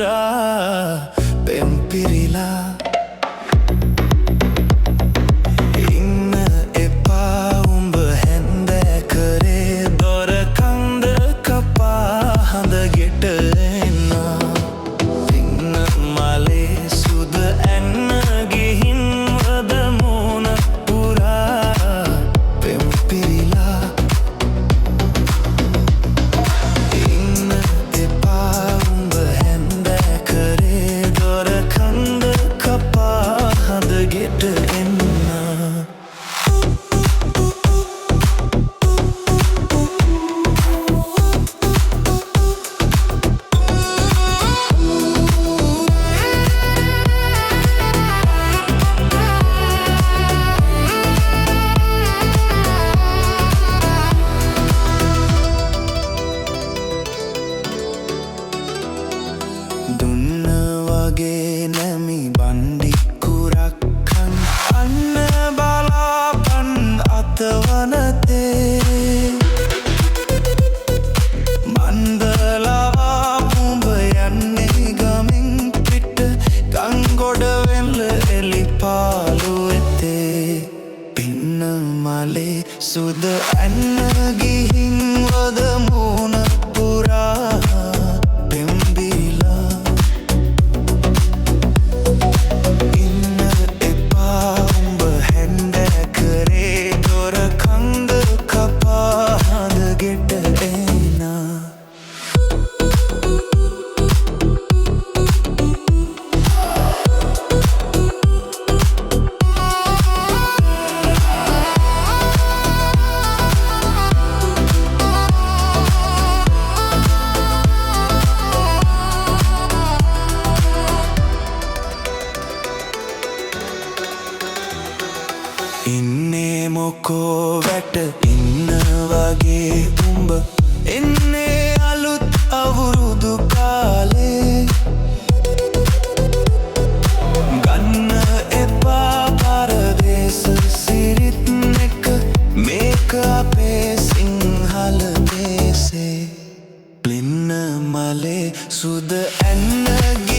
පුරා පෙම් පිරිලා ඉන්න එපා උඹ හැන්දෑ කරේ දොර කන්ද කපා හඳ ගෙට එන්න ඉන්න මලේ සුද ඇන්න ගිහින් වද මෝන පුරා පෙම් පිරිලා දුන්න වගේ නැමි බණ්ඩි කුරක්කන් අන්න බලාපන් අතවනතේ මන්දලා පුඹ යන්නේ ගමින් පිට ගංගොඩ වෙල්ල එලි පාලු එතේ පින්න මලේ සුද ඇන්න ගිහින් වද මූණ පුරා ඉන්නේ මොකෝ වැට ඉන්න වගේ උඹ එන්නේ අලුත් අවුරුදු කාලේ ගන්න එපා පරදේශ සිරිත් එක මේක අපේ සිංහල දේශේ ලින්න මලේ සුද ඇන්න